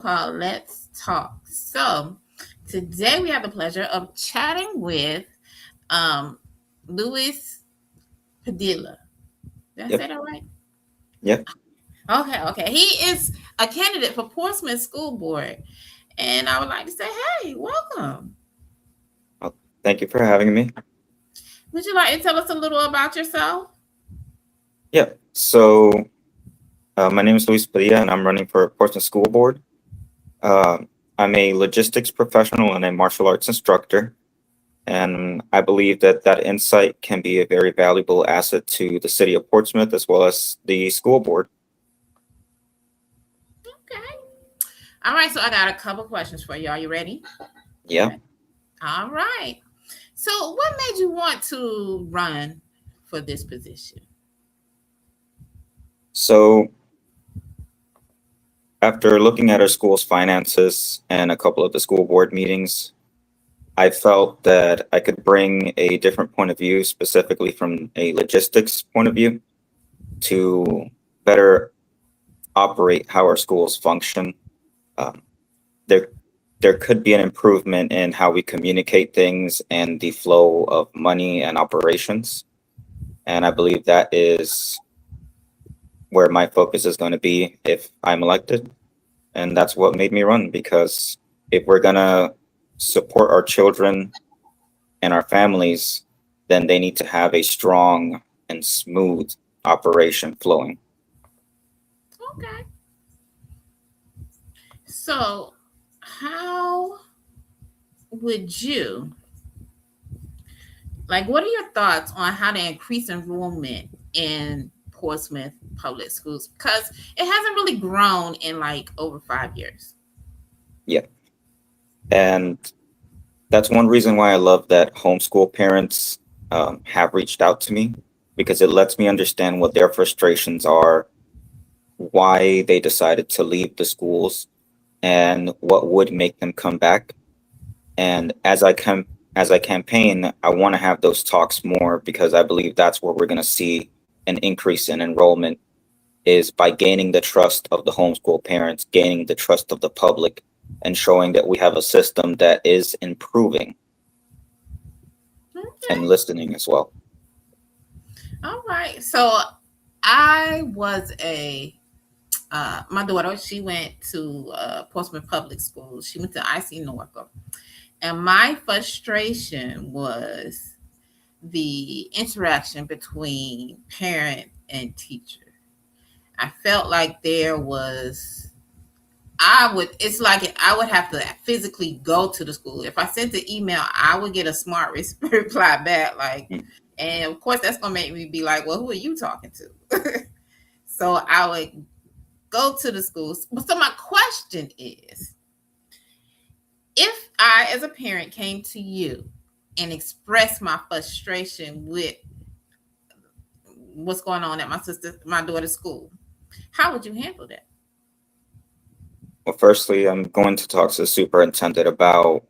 called Let's Talk. So today we have the pleasure of chatting with um, Luis Padilla. Did I say Yep. that right? Yep. Okay. He is a candidate for Portsmouth School Board. And I would like to say, hey, welcome. Well, thank you for having me. Would you like to tell us a little about yourself? Yeah. My name is Luis Padilla, and I'm running for Portsmouth School Board. Uh, I'm a logistics professional and a martial arts instructor, and I believe that that insight can be a very valuable asset to the city of Portsmouth as well as the school board. Okay. All right, so I got a couple questions for you. Are you ready? Yeah. All right. So, what made you want to run for this position? So after looking at our school's finances and a couple of the school board meetings, I felt that I could bring a different point of view, specifically from a logistics point of view, to better operate how our schools function. Um, there, there could be an improvement in how we communicate things and the flow of money and operations. And I believe that is where my focus is going to be if I'm elected. And that's what made me run, because if we're going to support our children and our families, then they need to have a strong and smooth operation flowing. Okay. So, how would you what are your thoughts on how to increase enrollment in Portsmouth public schools? Because it hasn't really grown in like over 5 years. Yeah. And that's one reason why I love that homeschool parents have reached out to me, because it lets me understand what their frustrations are, why they decided to leave the schools, and what would make them come back. And as I campaign, I want to have those talks more, because I believe that's where we're going to see an increase in enrollment, is by gaining the trust of the homeschool parents, gaining the trust of the public, and showing that we have a system that is improving and Okay. listening as well. All right. So I was a my daughter. She went to Portsmouth Public Schools. She went to IC Norfolk, and my frustration was the interaction between parent and teacher. I felt like there was it's like I would have to physically go to the school. If I sent the email, I would get a smart reply back, Mm. and of course that's gonna make me be like, well, who are you talking to? So I would go to the schools. So my question is, if I, as a parent, came to you and expressed my frustration with what's going on at my daughter's school, how would you handle that? Well, firstly, I'm going to talk to the superintendent about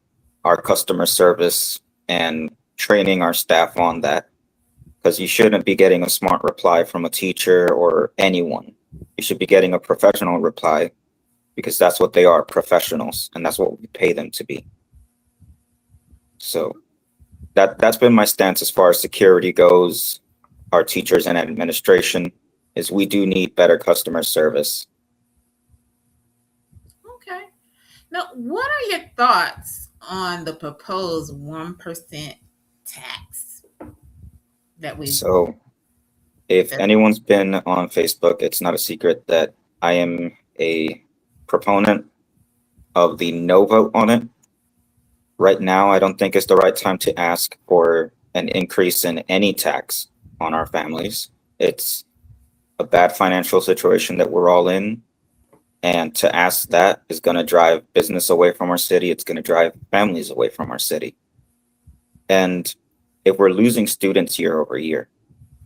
our customer service and training our staff on that, because you shouldn't be getting a smart reply from a teacher or anyone. You should be getting a professional reply, because that's what they are, professionals, and that's what we pay them to be. So that's been my stance as far as security goes. Our teachers and administration, is we do need better customer service. Okay. Now, what are your thoughts on the proposed 1% tax that we So if that anyone's been on Facebook, it's not a secret that I am a proponent of the no vote on it. Right now, I don't think it's the right time to ask for an increase in any tax on our families. It's a bad financial situation that we're all in. And to ask that is going to drive business away from our city. It's going to drive families away from our city. And if we're losing students year over year,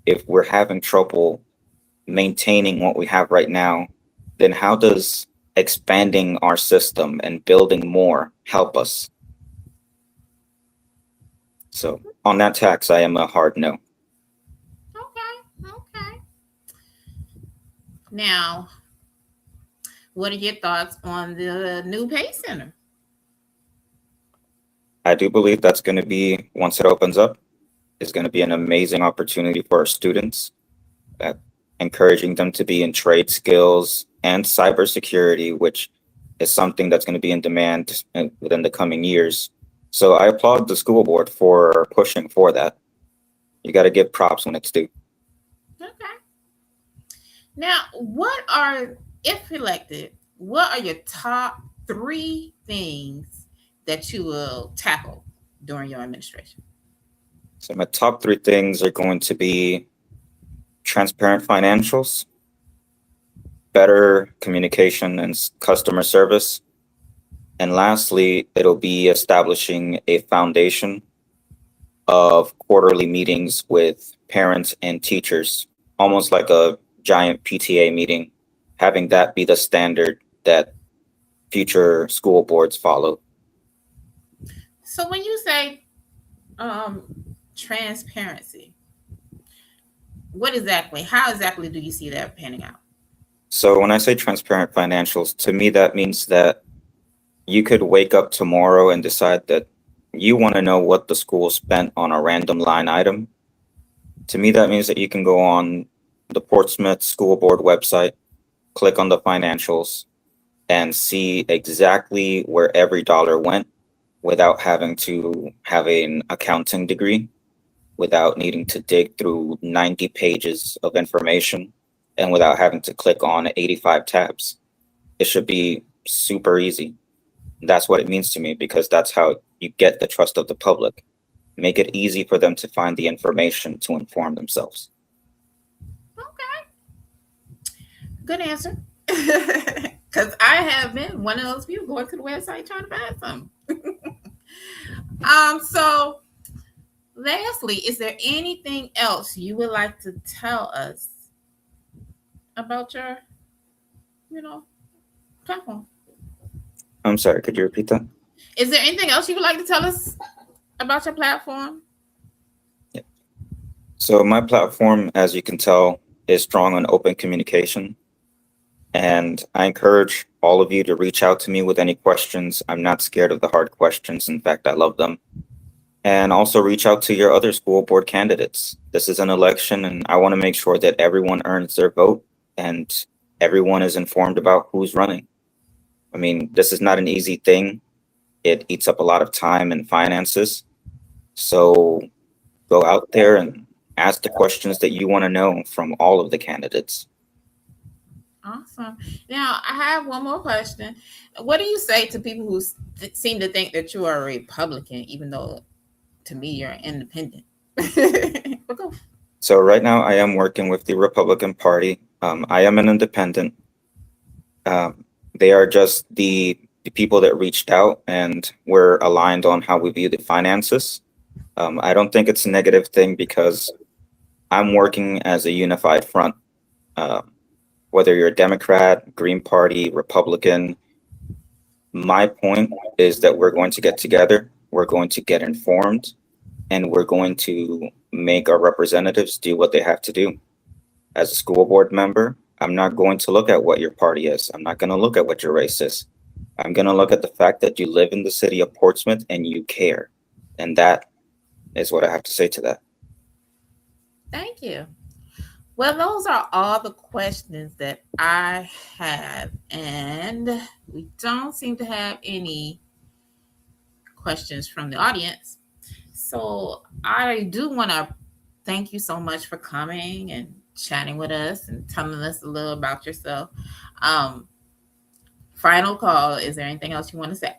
if we're having trouble maintaining what we have right now, then how does expanding our system and building more help us? So on that tax, I am a hard no. Okay. Okay. Now, What are your thoughts on the new pay center? I do believe that's going to be, once it opens up, is going to be an amazing opportunity for our students, uh, encouraging them to be in trade skills and cybersecurity, which is something that's going to be in demand within the coming years. So I applaud the school board for pushing for that. You got to give props when it's due. Okay. Now, if elected, what are your top three things that you will tackle during your administration? So my top three things are going to be transparent financials, better communication and customer service, and lastly, it'll be establishing a foundation of quarterly meetings with parents and teachers, almost like a giant PTA meeting, having that be the standard that future school boards follow. So, when you say transparency, how exactly do you see that panning out? So when I say transparent financials, to me, that means that you could wake up tomorrow and decide that you want to know what the school spent on a random line item. To me, that means that you can go on the Portsmouth School Board website, click on the financials, and see exactly where every dollar went without having to have an accounting degree, without needing to dig through 90 pages of information, and without having to click on 85 tabs. It should be super easy. That's what it means to me, because that's how you get the trust of the public. Make it easy for them to find the information to inform themselves. Okay, good answer. Because I have been one of those people going to the website trying to find something. So lastly, is there anything else you would like to tell us about your, you know, platform? I'm sorry, could you repeat that? Is there anything else you would like to tell us about your platform? Yeah. So my platform, as you can tell, is strong on open communication. And I encourage all of you to reach out to me with any questions. I'm not scared of the hard questions. In fact, I love them. And also reach out to your other school board candidates. This is an election, and I want to make sure that everyone earns their vote and everyone is informed about who's running. I mean, this is not an easy thing. It eats up a lot of time and finances. So go out there and ask the questions that you want to know from all of the candidates. Awesome. Now, I have one more question. What do you say to people who seem to think that you are a Republican, even though to me you're an independent? Go. So right now I am working with the Republican Party. I am an independent. They are just the people that reached out, and we're aligned on how we view the finances. I don't think it's a negative thing, because I'm working as a unified front. Whether you're a Democrat, Green Party, Republican, my point is that we're going to get together, we're going to get informed, and we're going to make our representatives do what they have to do. As a school board member, I'm not going to look at what your party is. I'm not going to look at what your race is. I'm going to look at the fact that you live in the city of Portsmouth and you care. And that is what I have to say to that. Thank you. Well, those are all the questions that I have, and we don't seem to have any questions from the audience. So I do want to thank you so much for coming and chatting with us and telling us a little about yourself. Um, Final call. Is there anything else you want to say?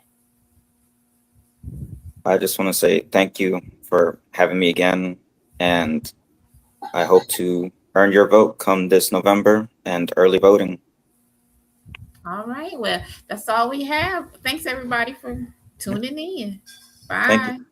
I just want to say thank you for having me again. And I hope to earn your vote come this November and early voting. All right. Well, that's all we have. Thanks everybody for tuning in. Thank you. Bye.